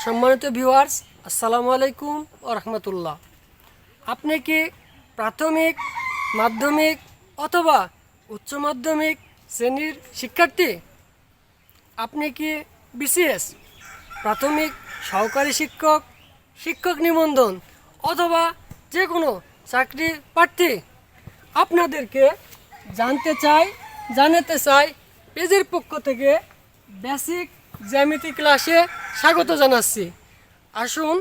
সম্মানিত ভিউয়ার্স, আসসালামু আলাইকুম ওয়া রাহমাতুল্লাহ। আপনি কি প্রাথমিক, মাধ্যমিক অথবা উচ্চ মাধ্যমিক শ্রেণীর শিক্ষার্থী? আপনি কি বিসিএস, প্রাথমিক সহকারী শিক্ষক, শিক্ষক নিবন্ধন অথবা যে কোনো চাকরি প্রার্থী? আপনাদেরকে জানাতে চাই পেজের পক্ষ থেকে বেসিক জ্যামিতি ক্লাসে স্বাগত জানাচ্ছি। আসুন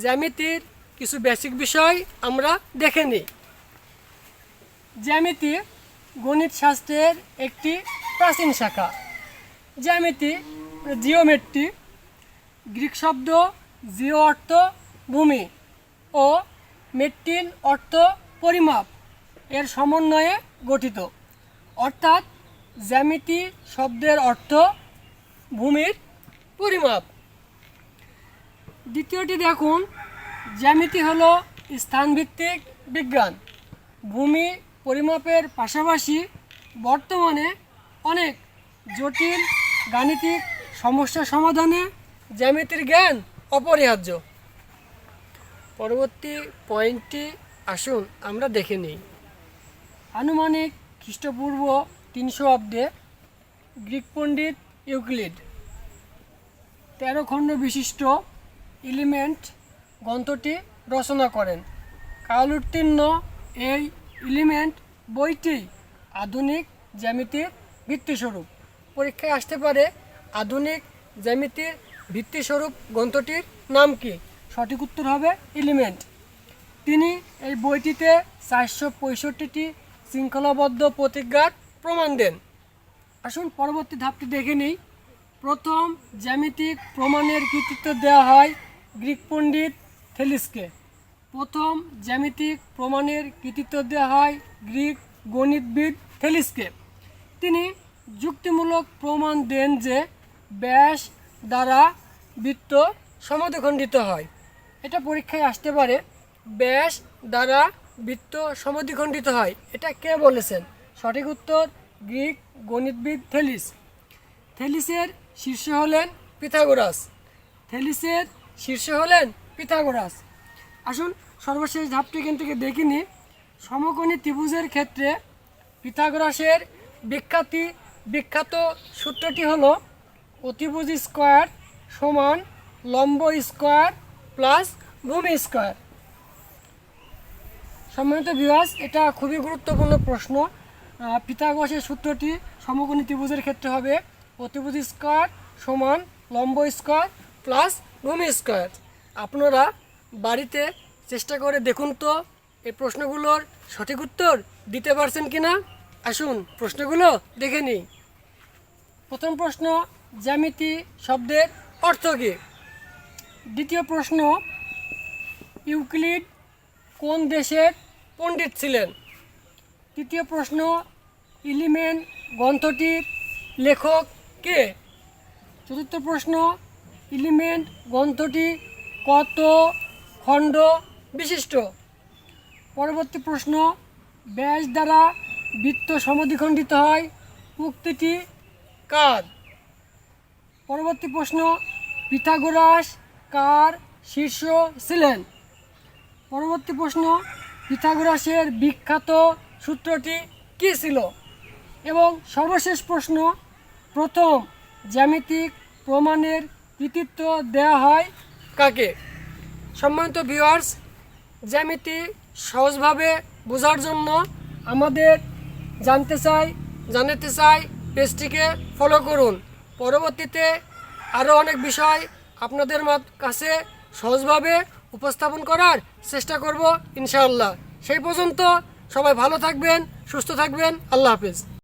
জ্যামিতির কিছু বেসিক বিষয় আমরা দেখে নিই। জ্যামিতি গণিত শাস্ত্রের একটি প্রাচীন শাখা। জ্যামিতি জিওমেট্রি, গ্রিক শব্দ জিও অর্থ ভূমি ও মেট্রিন অর্থ পরিমাপ এর সমন্বয়ে গঠিত, অর্থাৎ জ্যামিতি শব্দের অর্থ ভূমির পরিমাপ। দ্বিতীয়টি দেখুন, জ্যামিতি হলো স্থানভিত্তিক বিজ্ঞান। ভূমি পরিমাপের পাশাপাশি বর্তমানে অনেক জটিল গাণিতিক সমস্যা সমাধানে জ্যামিতির জ্ঞান অপরিহার্য। পরবর্তী পয়েন্টটি আসুন আমরা দেখে নিই। আনুমানিক খ্রিস্টপূর্ব 300 অব্দে গ্রিক পণ্ডিত ইউক্লিড 13 খণ্ড বিশিষ্ট এলিমেন্ট গ্রন্থটি রচনা করেন। কালোত্তীর্ণ এই এলিমেন্ট বইটি আধুনিক জ্যামিতির ভিত্তিস্বরূপ। পরীক্ষায় আসতে পারে আধুনিক জ্যামিতির ভিত্তিস্বরূপ গ্রন্থটির নাম কি? সঠিক উত্তর হবে এলিমেন্ট। তিনি এই বইটিতে 465টি শৃঙ্খলাবদ্ধ প্রতিজ্ঞার প্রমাণ দেন। আসুন পরবর্তী ধাপটি দেখে নিই। প্রথম জ্যামিতিক প্রমাণের কৃতিত্ব দেওয়া হয় গ্রিক পণ্ডিত থেলিসকে। প্রথম জ্যামিতিক প্রমাণের কৃতিত্ব দেওয়া হয় গ্রিক গণিতবিদ থেলিসকে। তিনি যুক্তিমূলক প্রমাণ দেন যে ব্যাস দ্বারা বৃত্ত সমদ্বিখণ্ডিত হয়। এটা পরীক্ষায় আসতে পারে, ব্যাস দ্বারা বৃত্ত সমদ্বিখণ্ডিত হয়, এটা কে বলেছেন? সঠিক উত্তর গ্রিক গণিতবিদ থেলিস। থেলিসের শীর্ষ হলেন পিথাগোরাস। আসুন সর্বশেষ ধাপটি কিন্তু দেখিনি। সমকোণী ত্রিভুজের ক্ষেত্রে পিথাগোরাসের বিখ্যাত সূত্রটি হলো অতিভুজ স্কয়ার সমান লম্ব স্কয়ার প্লাস ভূমি স্কয়ার। সম্মানিত ভিউয়ার্স, এটা খুবই গুরুত্বপূর্ণ প্রশ্ন। পিথাগোরাসের সূত্রটি সমকোণী ত্রিভুজের ক্ষেত্রে হবে অতিভুজ স্কয়ার সমান লম্ব স্কয়ার প্লাস ভূমি স্কয়ার। আপনারা বাড়িতে চেষ্টা করে দেখুন তো এই প্রশ্নগুলোর সঠিক উত্তর দিতে পারছেন কিনা। আসুন প্রশ্নগুলো দেখে নিই। প্রথম প্রশ্ন, জ্যামিতি শব্দের অর্থ কী? দ্বিতীয় প্রশ্ন, ইউক্লিড কোন দেশের পণ্ডিত ছিলেন? তৃতীয় প্রশ্ন, এলিমেন্ট গ্রন্থটির লেখক কে? চতুর্থ প্রশ্ন, এলিমেন্ট গ্রন্থটি কত খণ্ড বিশিষ্ট? পরবর্তী প্রশ্ন, ব্যাস দ্বারা বৃত্ত সমদ্বিখণ্ডিত হয়, উক্তিটি কার? পরবর্তী প্রশ্ন, পিথাগোরাস কার শিষ্য ছিলেন? পরবর্তী প্রশ্ন, পিথাগোরাসের বিখ্যাত সূত্রটি কী ছিল? এবং সর্বশেষ প্রশ্ন, প্রথম জ্যামিতিক প্রমাণের কৃতিত্ব দেওয়া হয় কাকে? সম্মানিত ভিউয়ার্স, জ্যামিতি সহজভাবে বোঝার জন্য আমাদের জানাতে চাই পেজটিকে ফলো করুন। পরবর্তীতে আরও অনেক বিষয় আপনাদের কাছে সহজভাবে উপস্থাপন করার চেষ্টা করব ইনশাআল্লাহ। সেই পর্যন্ত সবাই ভালো থাকবেন, সুস্থ থাকবেন। আল্লাহ হাফেজ।